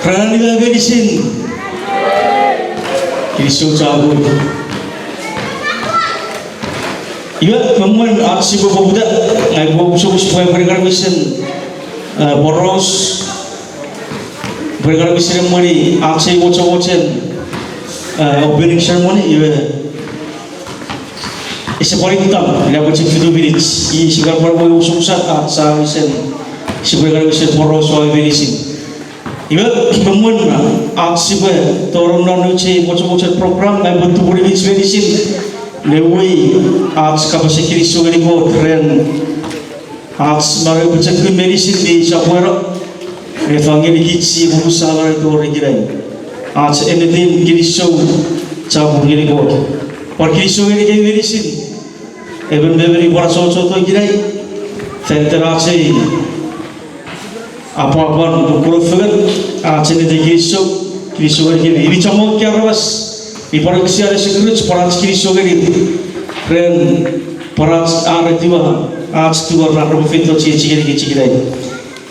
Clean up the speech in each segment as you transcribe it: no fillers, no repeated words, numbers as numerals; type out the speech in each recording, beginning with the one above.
Karena nila meinisin. Kinisou chapur. Iba memuan aksi berbeda. Ngai bos supaya mereka bisa boros. Mereka bisa mani aksi bocor-bocor. Opening ceremony. Iba. Isa paling utama. Ia baca video minutes. I sigar perlu usung-usung sa bisa. Si mereka bisa boros soal meinisin. Iba memuan aksi turun nuci bocor-bocor program ngai bentuk meinisin. Lewi aks kapasi Kinisou ini ko tren aks mari bercakap meinisin di chapur evangeli kitsi berusaha lari tu orang jiran aks enetin Kinisou chapur ini ko par Kinisou ini kaya meinisin even beberi para soto jiran center aks apa bukulo fegan aks enetin Kinisou ini ini camok kya rawas di pariksi ada sekrut parats Kinisou ini keren parats ada tiba ats tiba nak berfitnah ciri-ciri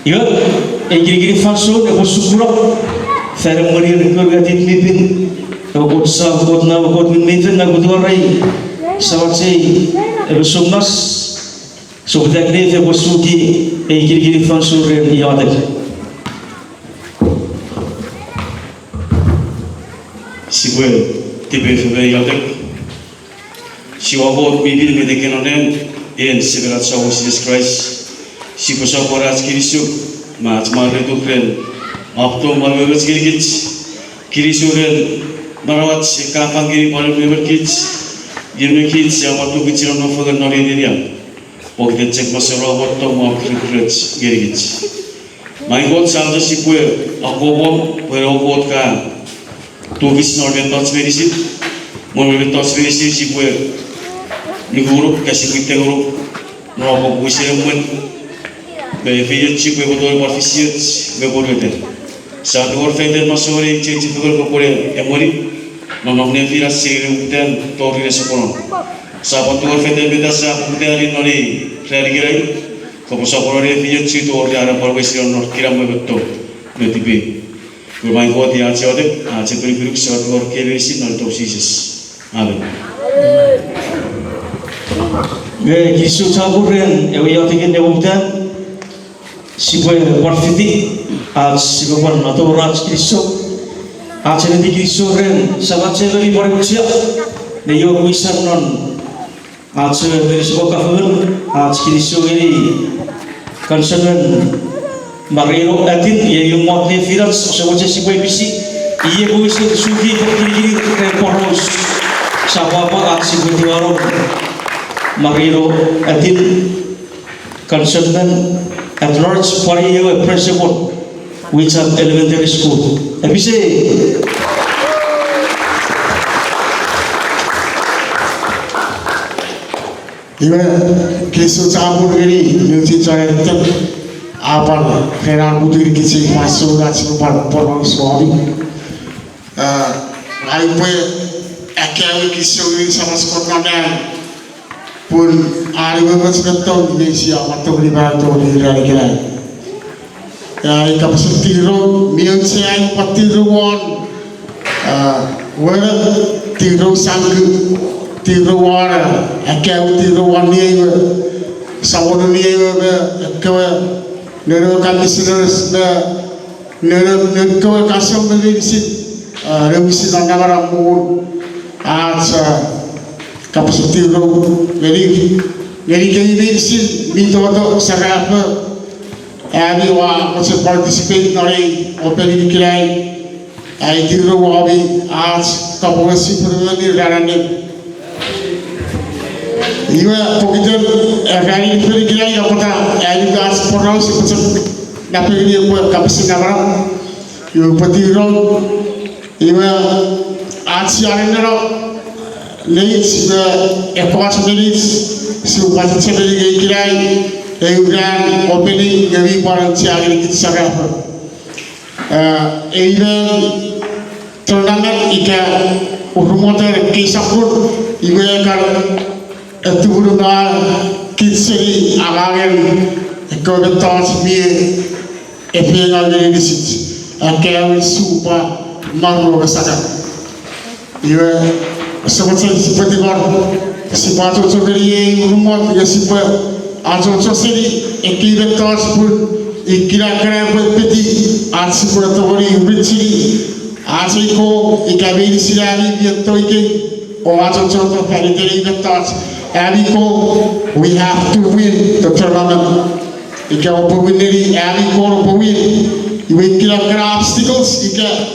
iya gini fashion aku syukur saya meriah keluarga tinpin aku sah buat nama buat minten aku tuh rai sahabat saya bersumas sebentar ini saya bersuki gini fashion iya ada si gue tipe februari yatek si wabot bibil medeken onen en seberat sawo Jesus Christ si kosa parats Kinisou mat mare tu kren apto malwes girgit Kinisou ren barawat si kapang giri palu berkit gimne kit si apatu bicara Novo gan nori dia pokoknya cek masalah waktu mau kret girgit my God saldo si kue aku bom berobot kan tu vis normen tots meinisin mon tots meinisin si gue ni guru kasih kita guru no gue sih mon be video si gue bodoh parfisiat be bodoh deh saat orang feder masuk hari cici figure ko pore emori no ne viras sih dan tori resokono saat orang feder beda saat udah hari nori hari kirai ko pasapor hari video si tu orang ada parfisiat nor kiram be betul betipi Bermain kuat yang cewek, cewek beruk cewek luar keresin atau sisis, amin. Kinisou chapur yang yang tinggi nebutan, si boy parfiti, si boy atau orang Kinisou, nanti Kinisou yang sahabat cewek ini baru siap, dia yang bisa non, cewek dari sebuah kafe, Kinisou ini concern Marino Atin yang muatnya viral sebab si Pwipwi ia bisa sugi berdiri poros siapa aksi bertiwarong Marino Atin consultant at large for a principal which at elementary school bisa iba Kinisou chapur ini nanti saya apa kenan butir kisi masuk nasi por suami lain pun akhirnya Kinisou ini sama sekolah pun hari beberapa tahun ini siapa tu lima tahun ini lagi lagi ya ikan setiro mian saya patiruan wala tiro sanggu tiruan akhirnya tiruan ni sawon ni akhirnya nero kami senes nero kau kasih meinisin remisi nangga ramun kapasitas lo jadi kau meinisin minta untuk serapa abi wa masih participate nari opening kirai tiru abi kapasitas perlu dirarane Iwa pokoknya hari ini pergi lagi apa tak? Juga seporang seperti dapat ini buat kapasitas nama. Iwa petirong, iwa asyik ada lagi sudah ekor sendiri, sudah sendiri gaya kirai, iwa opening jadi orang siaga kita sangat. Iwa terdengar ika urmoter kisahur iwa kan itu berupa kisah alangan kau betul sih efek yang ada di situ. Kaya supa Marino Mabasag. Iwe sebetulnya seperti baru siapa tu beri rumah tiga siapa ajo sendiri ikiran tas pun ikiran kerana berpeti asal tu beri beri asal ko ikabeli silari dia tu ikin o ajo tu hari ini tas ko we have to win the tournament ikaw pawineri ko pawin iwe ikiran kerana obstacles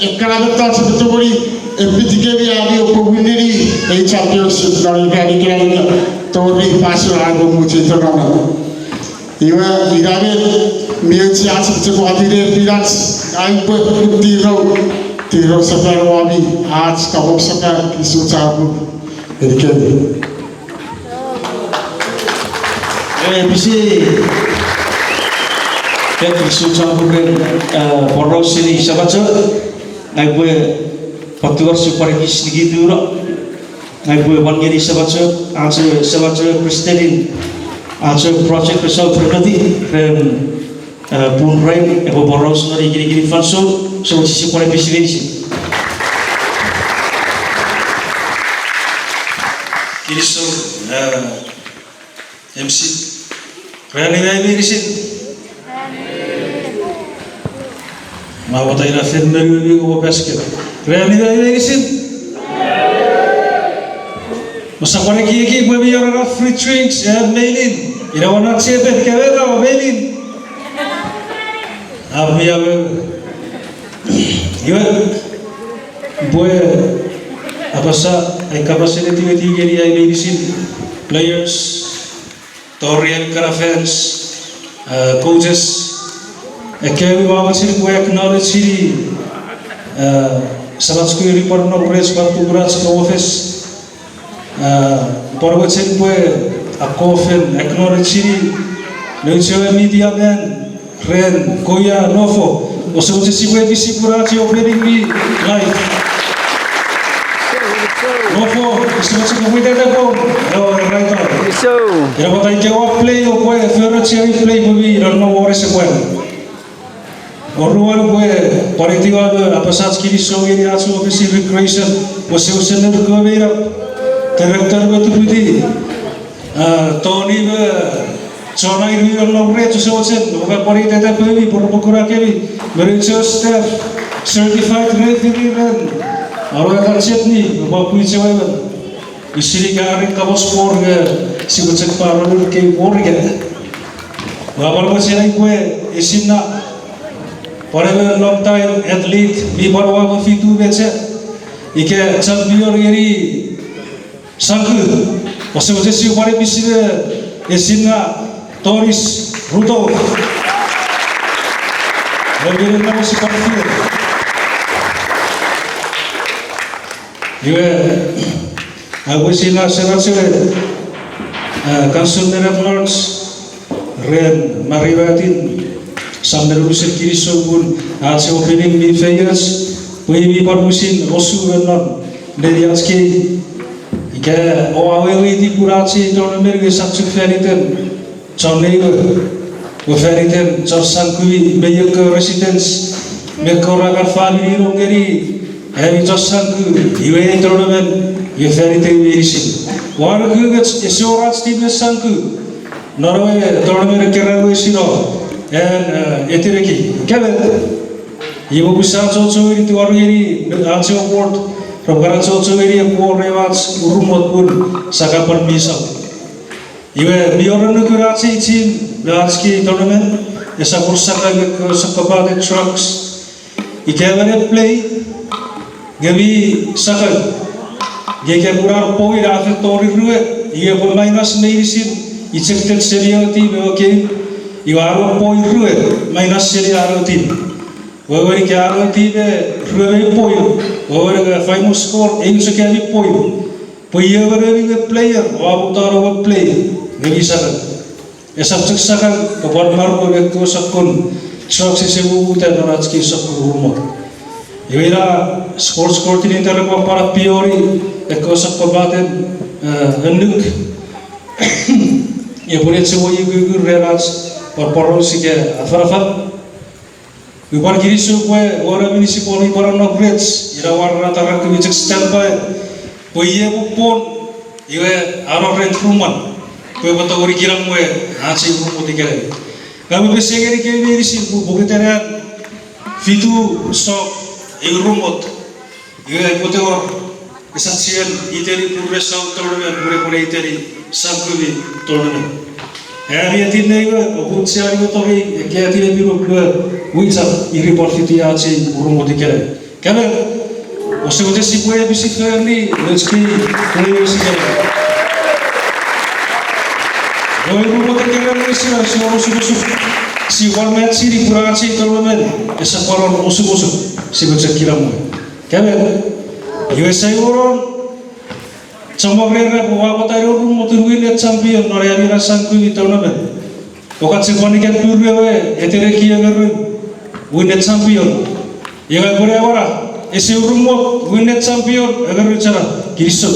ikiran tas betul beri Empitikan dia ambil pawineri championship dari kira-kira Tonis pasal aku muncul terang. Iwa ibarat mianci asal cepat dia pirat, aku tiro sampai wami, आज kau sampai Kinisou chapur. Ikan. Bisi Kinisou chapur poros ini siapa tu? Naik Patuar supaya kis gitu lah. Naik buat jadi sebab Kristalin, project besar berarti pun rem, boros nari gini fanso, so supaya bisnis. Kinisou MC Rani meinisin mau tahu film dari gua basket Rani meinisin masa kau ni kiki gue biar orang free drinks ya mailin ira orang siapa kau tahu mailin apa ya gue apa sah capacity tiga dia meinisin players Torian fans coaches kami bawa sini gue acknowledge sini salah satu report nak press waktu berat ke office baru sini gue aku acknowledge sini lepas MediaMan Ren Kuya Novo usah sih gue visi berat sih opening di live Novo usah gue tidak tahu right now ya kalau kita jawab play gue favorite series play gue dan mau orang sekuen orang gue paritiwa apa sahaja Kinisou ini asal ofisi recreation usia nanti gue berap karakter betul betul Tonis Chona ini orang red usia bukan paritiwa tapi berpukul kiri merica staff certified referee dan orang yang kerja ni Pwipwi cewek istri garing kabos sport ke si bocah paru ke sport ke bapak bocah ni gue isin nak forever long time athlete di bawah fitu baca ike champion geri Sangkumi masih si pare bisire esina Tonis Rudolph Marino Municipality aku sila serat konsumen Lawrence Ren Marino Atin sambil urusan Kinisou pun hasil opening di Vegas Pwipwi permusin osu benar dari aski ika awal itu kurasi tournament ke satu feriten Chonei ke feriten Sangkumi banyak ke residence mereka orang family rongeri hari Sangkumi iwe tournament ye feriten meinisin warga ke seorang tim Sangkumi Norway tournament kerana siro and etireki kebe ibu besar soal itu orang ini hasil award program soal ini award rewards urumot pun sakapan misal ibu biaran negara cicin lagi tournament esa kursa lagi ke sekabade trucks ikebane play gabi sakal gege burar poi rafe tori ruwe iye minus meinisin icekten seriality oke Iwaro poi rue minus seri aro tim. Wawari ke aro tim rue poi. Wawari ke famous score ing sekali poi. Poi wawari ke player wabu taro play ngi sakan. Esap sakan kabar marko ke sakun. Sok sesebu utan ratski sakun rumah. Iwira score tin intera ko para piori ko sakko baten henduk. Ya boleh sewa igu relats por poros que afrafat Iwan Kinisou kue ora municipal ipara nogrets ira warna tara kewicek standby kue ye pupon iwe aro rent rumah kue bata ori kirang kue aci rumah tikere kami besegeri kue merisi bukitera fitu sok iwe rumot iwe pote or kesaksian iteri progresau tournament pure iteri Sangkumi tournament hari Atin iwe bukut siari utohi ke Atin biru kue wisa iri portiti aci rumah tikere kami Osegote si puede visitar ni rezeki puede visitar. Kalau rumah terkena Malaysia, semua musuh-musuh si warmet si di kurang si terlalu esaparon musuh-musuh si baca kiramu. Kau, USA orang sama mereka bawa batari orang motor wheel champion Noria Mira Sangkumi tournament. Okat si panikan purwe etereki agar win champion. Yang boleh apa? Ese rumah win champion agar bicara Kinisou.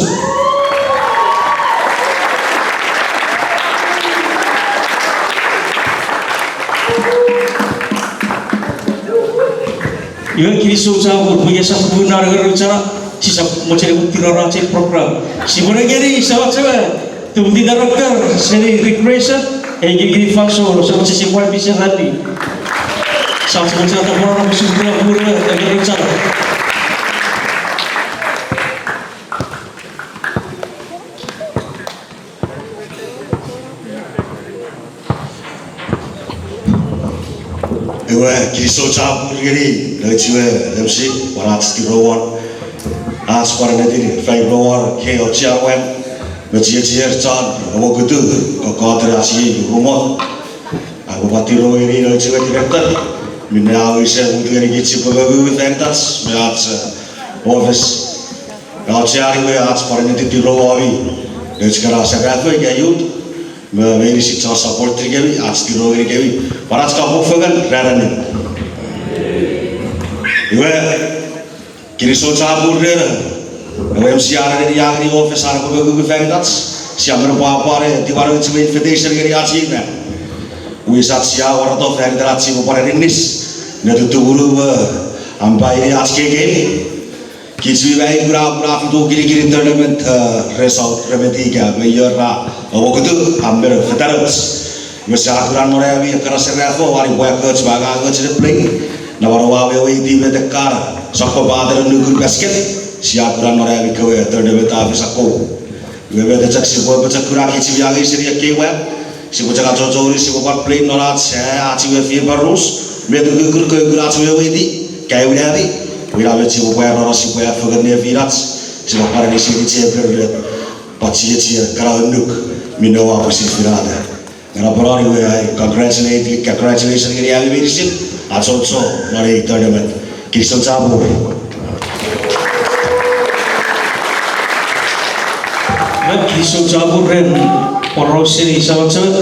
Ia Kinisou cahur biasa benar agar bicara sisa macam bukti orang cek program. Si boleh gini sahabat saya tu bukti darakar seri recreation gini falso sama si Pwipwi bisa tadi. Sahabat macam tak orang musuh benar agar bicara. Kinisou chapur gini, lejiwe MC warat stirowan, as para nanti februar keo ciawen, mencier can, awo kudu, kau terasi rumah, aku patiro ini lejiwe director, minyak wisnya untuk gini kici pegawi ventas, meat office, kau ciari we as para nanti tirowawi, lejiwe sekarang tu gayut. Meinisin sama support terkini, as tiro ini kini, paras kapuk fagan raranin. Iwe Kinisou chapur rera, iwe siara dari yang ini office arah kubu fengtats, siapa berapa di baru itu invitation kiri aci na, wisat siapa orang tu fengtat aci berapa rinis, nado turu ampai ini aci kini. Kici bayi pura-pura itu kiri-kiri tournament result remedi ke player lah. Waktu itu hampir veterans. Masa aturan mereka yang keras serafo, wali buat coach bagai coach play. Nawaru wawe di bedekar. Sakko bader nukul basket. Si aturan mereka kau tournament tapi sakko. Bebe dacak si buat baca kurang kici biang isi dia kewa. Si baca kacau-cau si buat play nolat saya aci wefi barus. Betul kau aci wefi di kayu dia. Wira beci buaya orang si buaya fagarnya virats, si bapar ini si diceper lihat, paci kerana unduk minawa pasti virada. Karena orang ini congratulations kiri yang meinisin, also mari tournament Kinisou chapur. Kinisou chapur ren poros ini sahabat saya,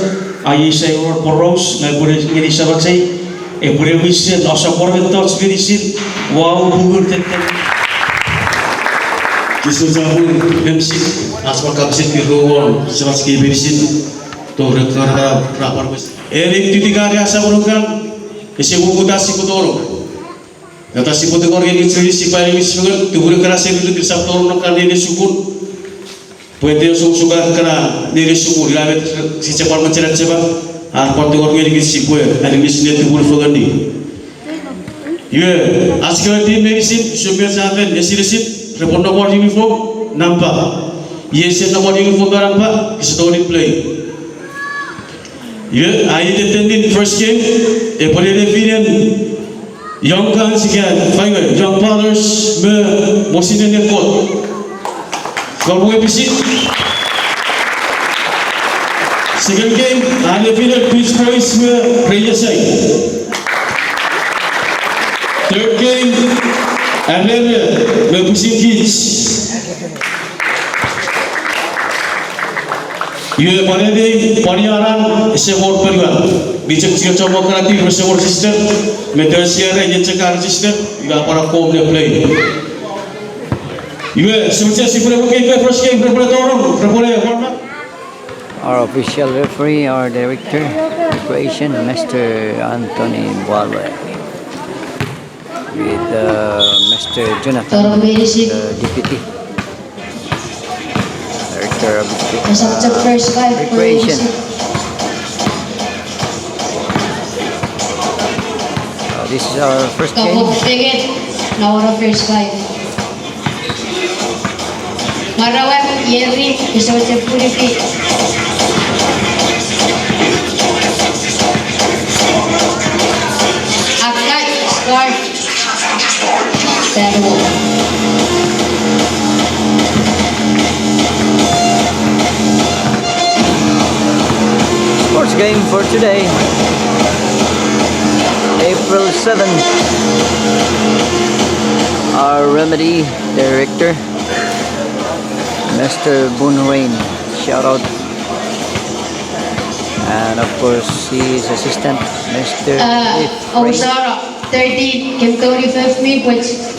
ayi saya orang poros ngai boleh ini sahabat saya. Boleh vision, asa korban touch vision, wow bugur tentang. Kinisou chapur MC, asal kapsit biru, sebagai vision, tu rekara rapor bes. Erik tiga hari asa berukan, isi buku dasi kutoro. Kata si kutoro ini tradisi paling misal, tu rekara sebiru di sabtu orang kan dia syukur. Puente suka kena dia syukur, dia si cepat mencerat cepat. Arpot orang ini kisi kue, ada mesin itu boleh fagandi. Ye, askar tim meinisin, supir sahabat, yesi resip, report nomor uniform, nampak. Yesi nomor uniform nampak, kisi tahu play. Ye, ayi attending first game, boleh definian, young kan sekian, five, young fathers, mesin yang kuat. Kalau boleh bisik. Second game, ada final pitch prize Praja Sai. Third game, ada pusing kids. Ia pada day paniaran semua periwal. Bijak siapa coba kerati bersama sister, metersia ada yang cakar sister, ia para kom dia play. Ia semasa si pernah game first game pernah orang, pernah warna. Our official referee, our director, Croatian, Mr. Anthony Bualuay. with Mr. Jonathan, Toro meinisin. the Deputy Director of Nasabot first 5 for Recreation. meinisin. This is our first game. Kapag tingit, nawala first 5. Marawat, Yerri, isabot sa Pwipwi. Akat, score. Pero, Sports game for today, April 7th. Our remedy director, Mr. Bunwain, shout out. And of course his assistant, Mr. Osara, 13, Kim Tony 5 points.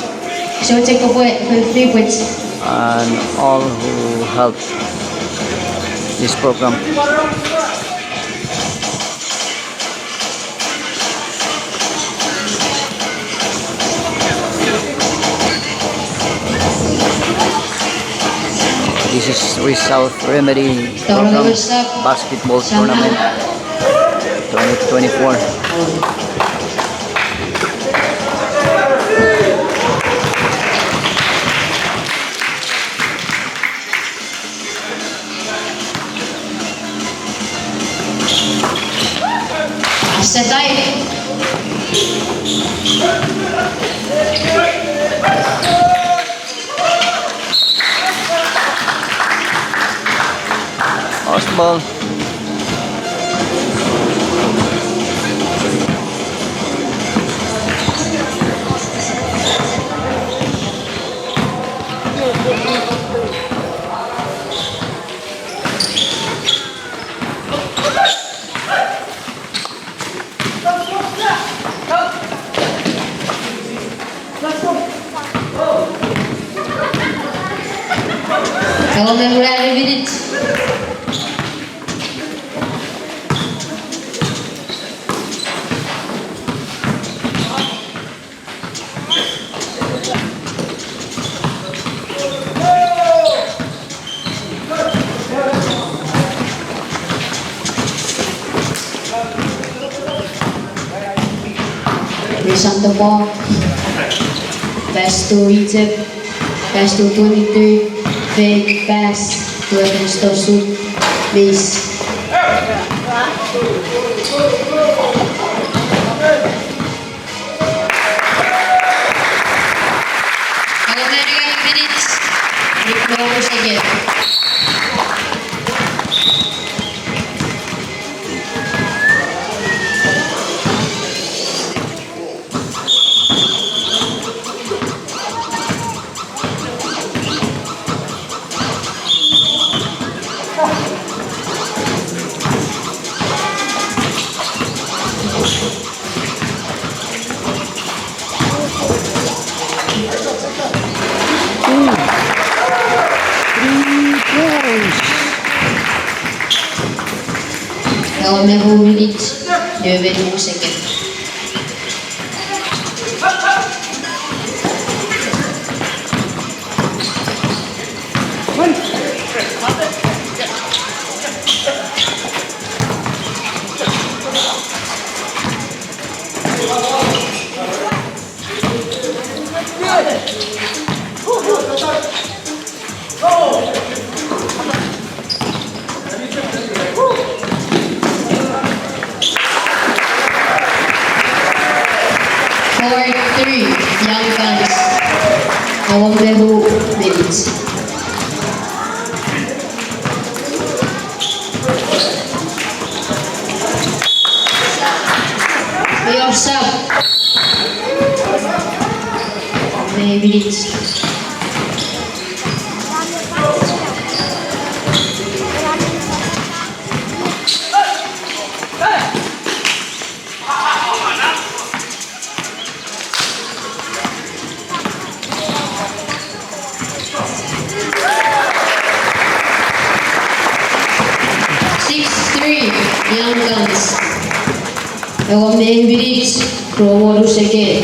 Isabot sa Kapoy, 5 points. and all who helped this program. This is South Remedy program basketball tournament 2024. Sa tayo. Osball. Kalau memulai minutes. Result the ball. Pass to Richard. Pass to 23. Fake pass to against the shoot. Base. Kalau memulai minutes. Dipelawak saja. Kalau memulai minutes. Dia beri second. Young Guns. Kalau memulai minutes. Playoff sub. Maybe it's 6-3 Young Guns. Kalau maybe it's Pro second.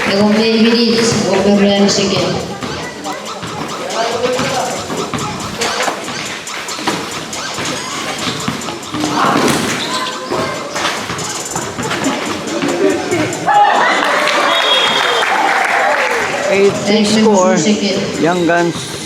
Ako may minutes. Overrun second. Eight score. Young Guns.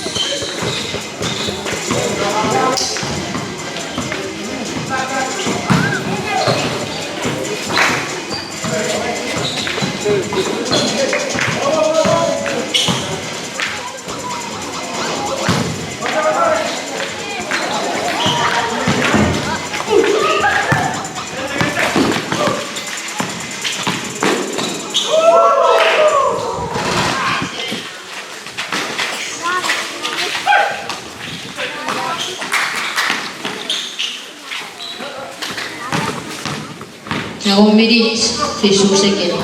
Ako minutes. Kinisou second.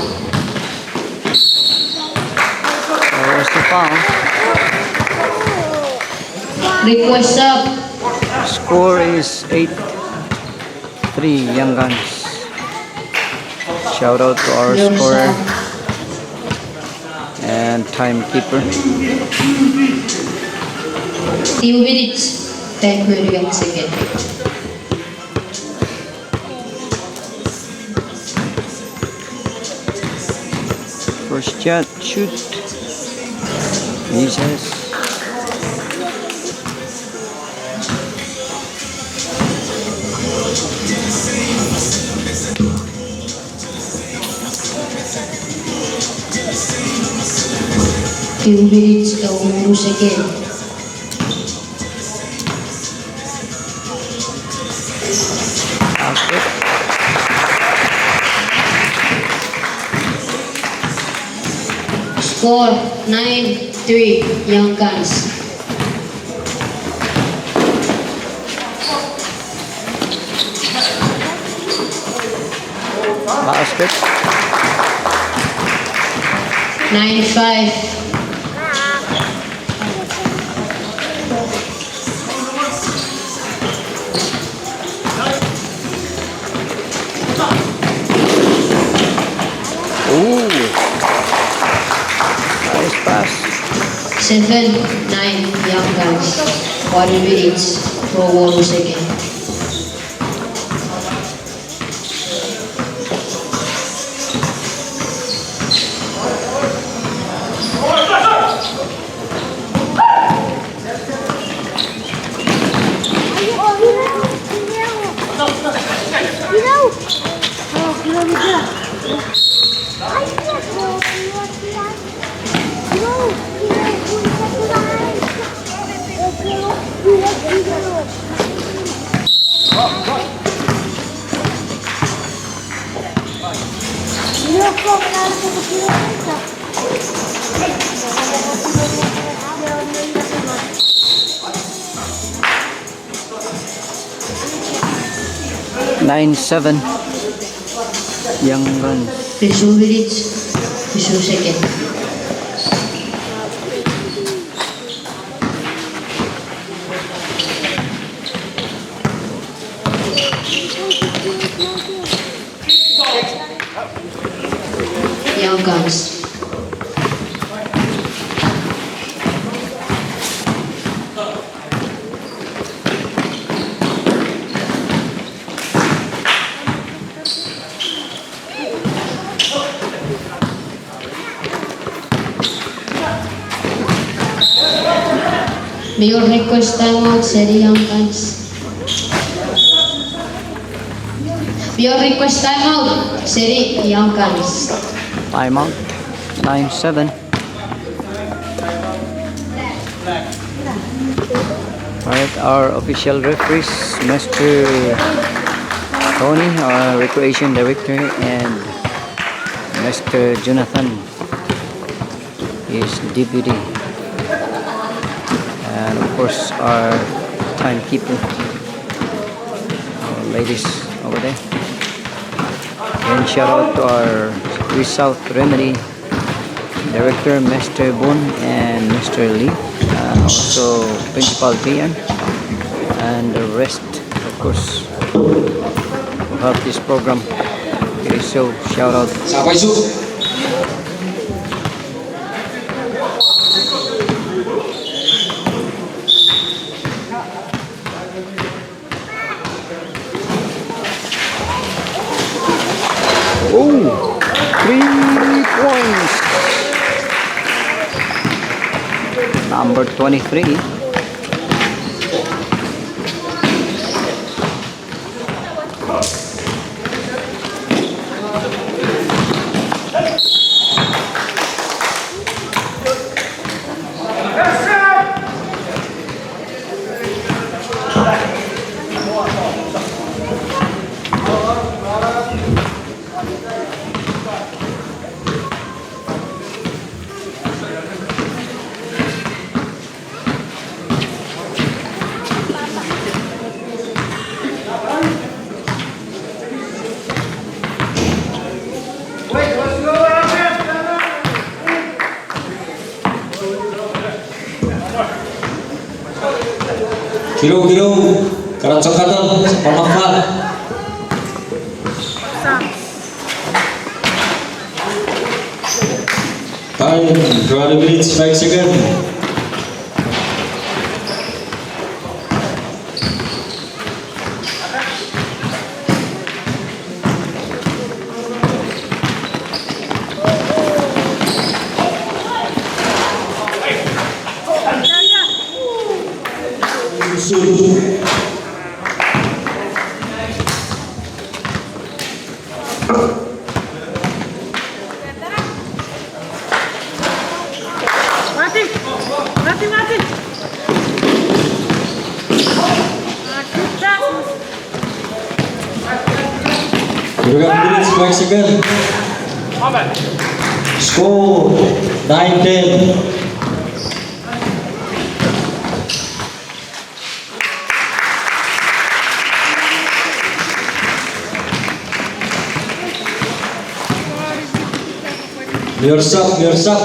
Where's the foul? Request up. Score is 8-3 Young Guns. Shout out to our scorer and timekeeper. 2 minutes. 10 second. First shot, shoot. Misses. Few minutes. Ako second. Basket. Score 9-3 Young Guns. Basket. 9-5. Ooh. Nice pass. 7-9 Young Guns. 1 minutes for 1 second. Nine 7 Young Guns. 2 minutes. 2 second. Young Guns. May your request timeout, Seri Young Guns. May your request timeout, Seri Young Guns. Timeout. 9-7. Alright, our official referees, Mr. Tony, our recreation director, and Mr. Jonathan is deputy. And of course our timekeeper, our ladies over there. And shout out to our South Remedy director, Mr. Boon and Mr. Lee, and also Principal Tian, and the rest, of course, who have this program. Okay, so shout out. number 23. Kiro-kiro, karang-cokatan, panafat. Time, 20 minutes, 5 seconds. Minutes, 5 seconds. Score 9-10. Mirsak.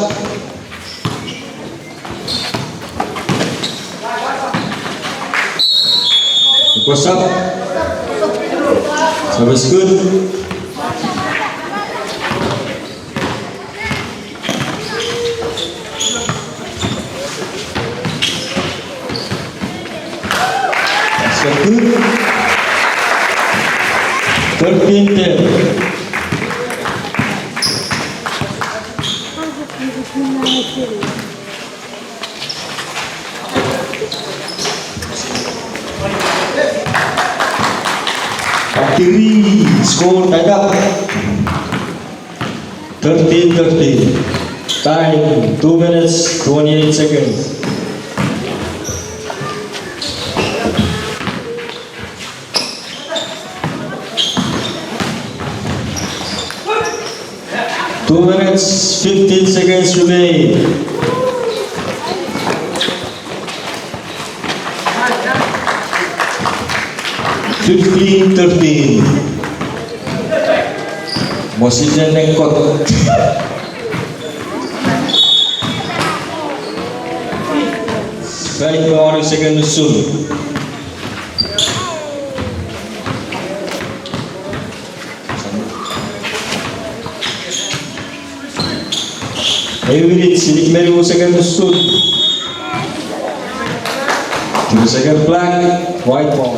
What's up? Service good. Good. 13-10. Akiri, score tied up. 13-13. Time 2 minutes 28 seconds. Two minutes, 15 seconds remain. $15-13. Mositnya nekot. Baik, orang second usul. Every sidik meru second usul. 2 second black, white ball.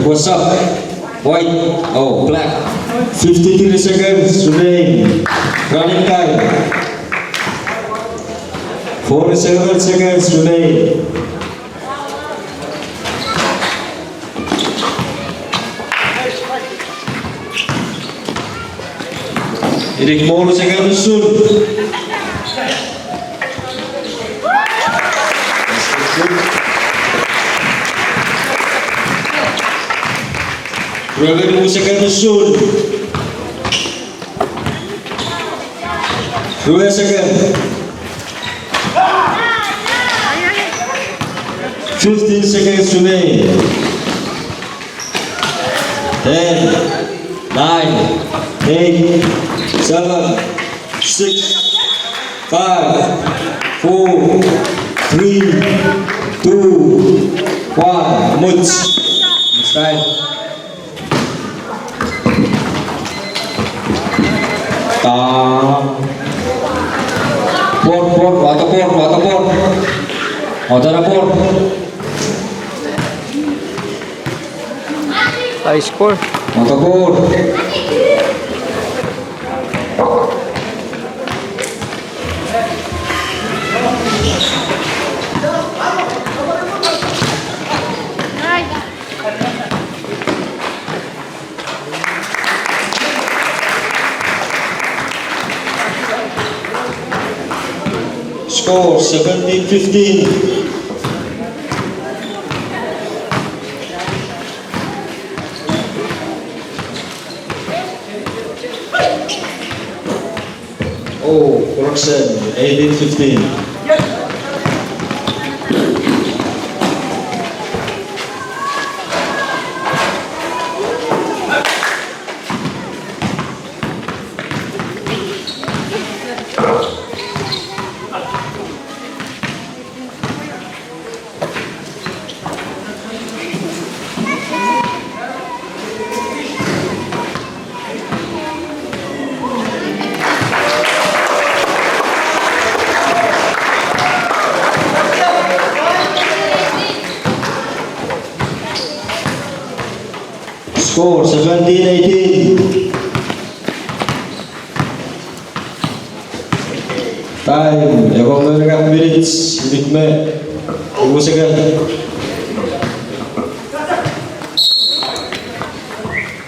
What's up? White, oh black. 53 seconds remain. Running time. 47 seconds remain. Irik more seconds soon. Berapa seconds soon? 2 seconds. 15 seconds remain. 10, 9, 8, 7, 6, 5, 4, 3, 2, 1. Much. Time. High score. Matapur. Score 17-15. Oh, correction, 18-15. Score 17-18. Time, evaluate minutes. Hidik me. Ubusagan.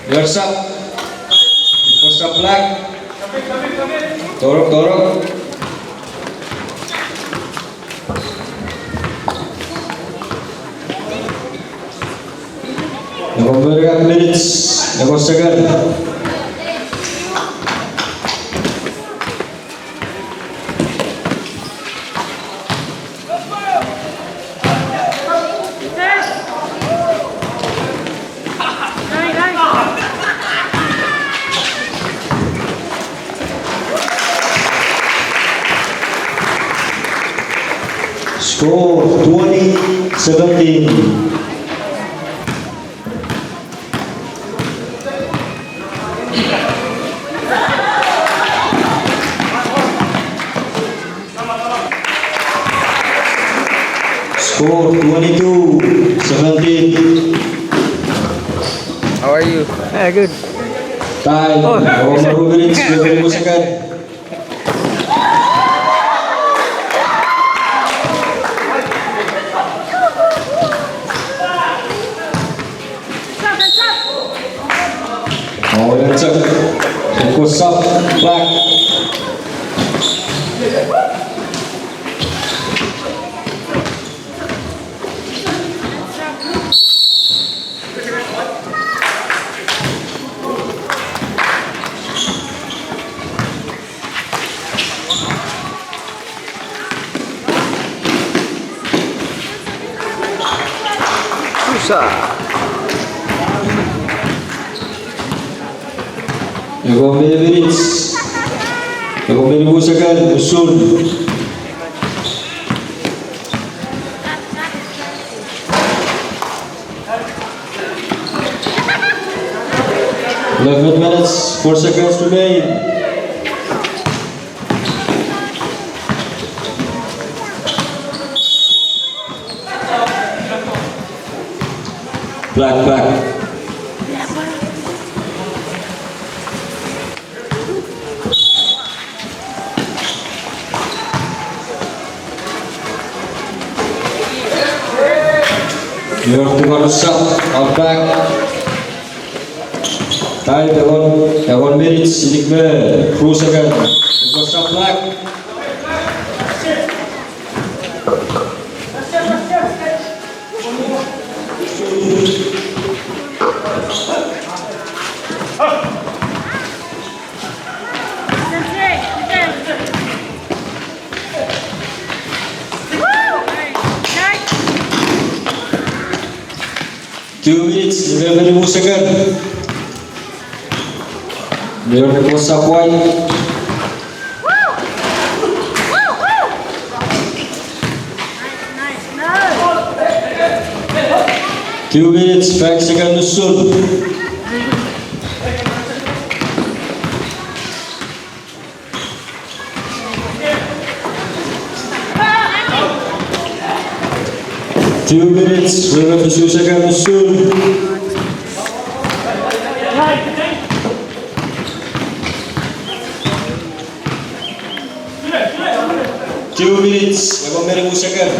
Yarsa. Post up black. Torok, torok. Evaluate minutes. Ubusagan. Score 20-17. Score 22-17. How are you? Yeah, good. Time, Oh. 2 minutes, 20 seconds. Oh, that's it. It goes up, black. Susah. Ego minutes. Ego minubusakan usul. Minutes, 4 seconds remain. Black, black. You have to go to shot, out back. Time, 1 minute, sidik me, cruise again. Go shot black. Two minutes, 11 seconds. Leon the close up wide. Two minutes, 5 seconds to shoot. Two minutes, 2 seconds to shoot. 2 minutes, Ewan Meri second.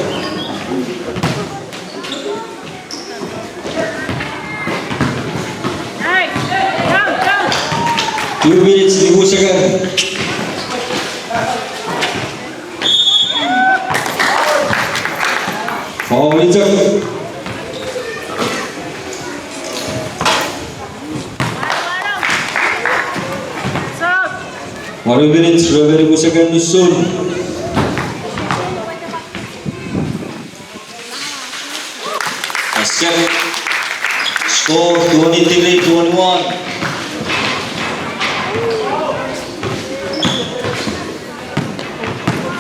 2 minutes, 2 second. Foul reject. One minute, 2 second soon. Basket. Score 23-21.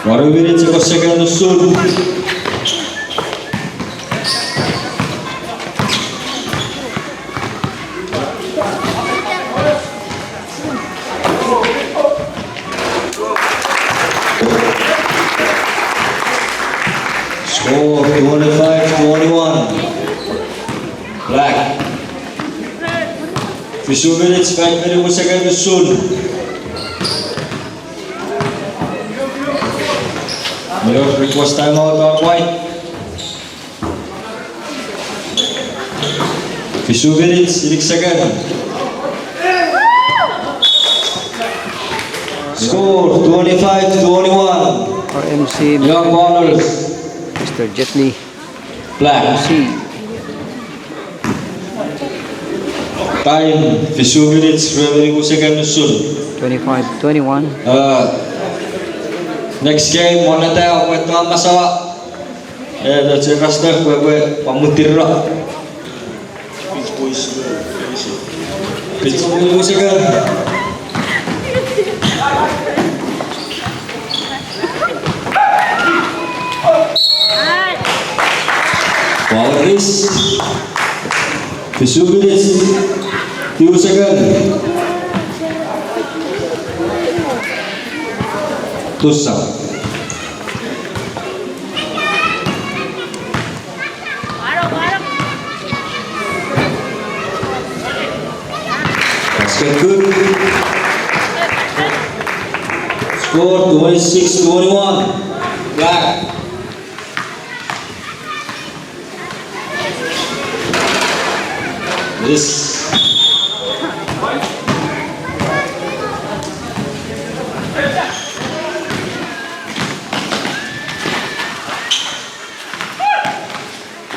One minute, 2 second soon. Score 25-21. Black. 2 minutes, 5 seconds soon. Miller request timeout on white. 2 minutes, 6 seconds. Score 25-21. Or MC Young ballers. Mr. Jet Li. Black. MC. Time 2 minutes, 2 seconds soon. 25-21. Next game, mana tayo kwento ang masawa. That's a roster kwe pamutir ra. Pitch boys again. Power race. 2 minutes, 2 seconds. Tusam. Basket good. Score 26-21. Black. This.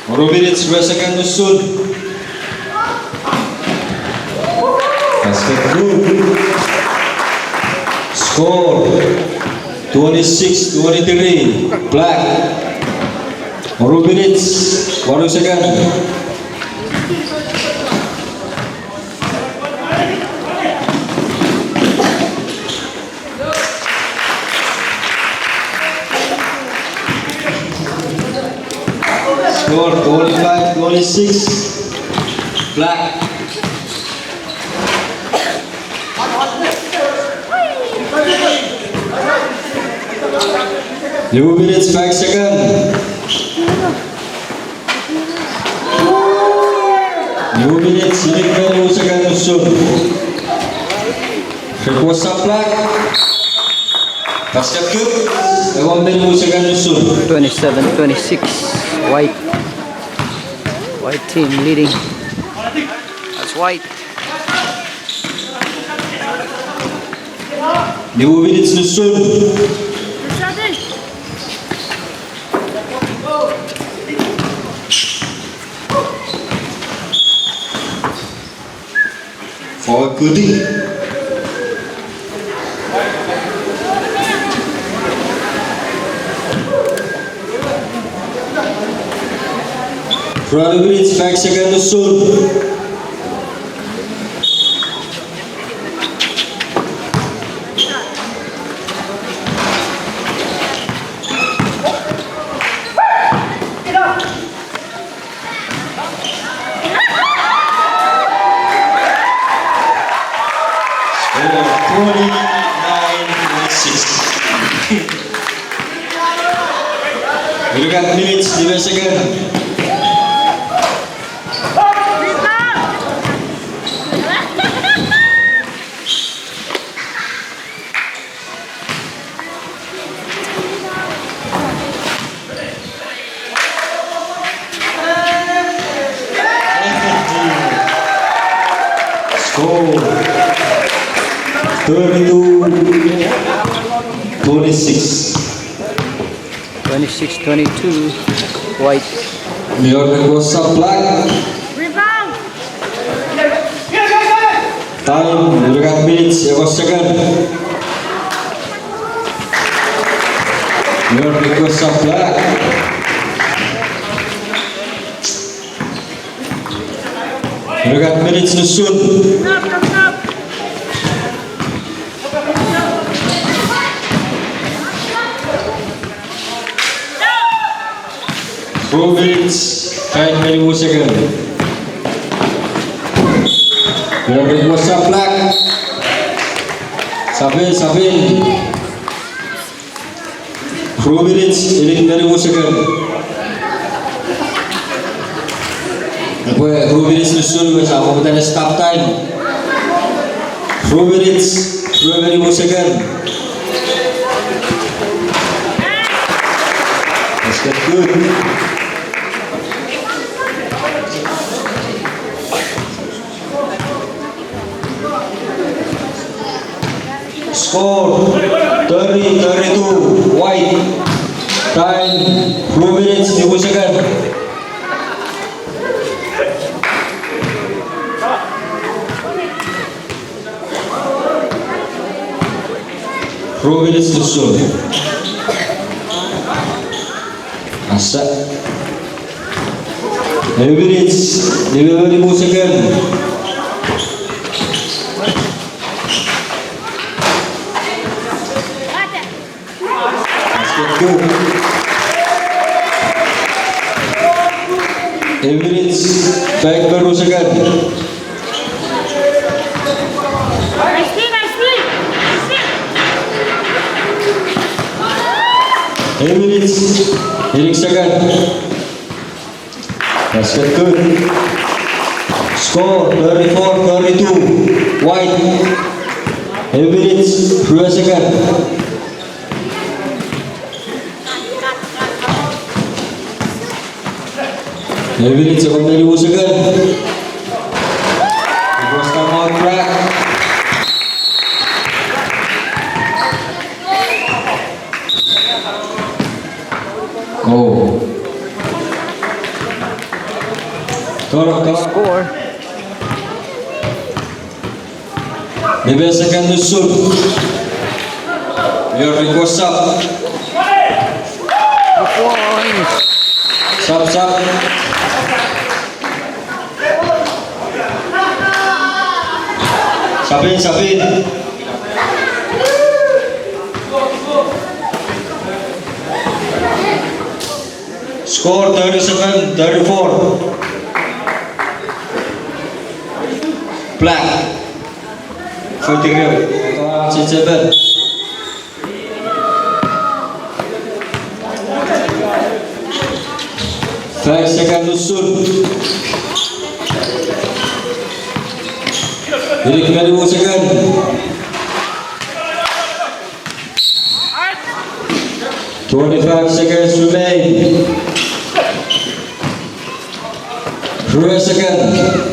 More minutes, 2 seconds soon. Basket good. Score 26-23. Black. More minutes, 1 second. Score 25-26. Black. Two minutes, 5 seconds. 2 minutes, 2 seconds soon. Request up Black. Basket good. 1 seconds soon. 27-26. White. White team leading. That's white. 2 minutes to soon. For Goody. For 2 minutes, 5 seconds soon. We look at minutes, 2 seconds. Oh, 32-26. 26-22, white. Your request of black. Time, you got minutes, you got second. Your request of black. You got minutes to soon. 2 minutes, 5 milliseconds. Your request of black. Sabin. 2 minutes, 8 milliseconds. Ako 2 minutes na sunod sa ako na stop time. 2 minutes, 2 milliseconds. That's good. Score 30-32, white. Time 2 minutes, 2 seconds. Minutes to soon. Asa. 9 minutes, 5 seconds. Go. 8 minutes, 5 seconds. Minutes, 8 seconds. That's good. Score 34-32. White. 8 minutes, 2 seconds. Minutes, 2 seconds. It was time out track. Oh. Score. Maybe a second to shoot. Your request up. Stop. Sabin. Score 37-34. Black. 40 grip. 67. Five seconds to shoot. Jadi kena 2 second. Twenty-five seconds remain. 3 seconds.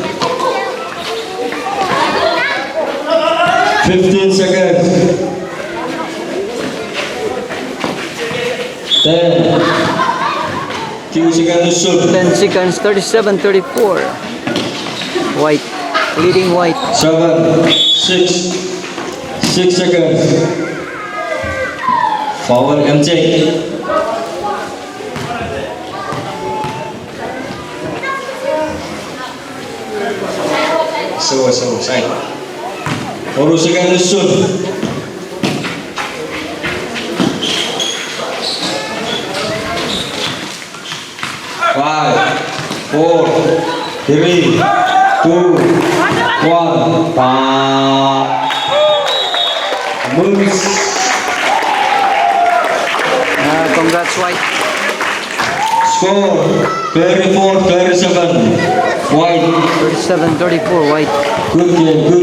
15 seconds. 10. 2 seconds to shoot. 10 seconds, 37-34. White, leading white. 7, 6 seconds. Forward MJ. So, side. 4 seconds to shoot. 5, 4, 3, 2, 1. Moves. Congrats, white. Score 34-37. White. 37-34, white. Good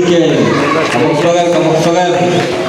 game. Congratulations. Come on,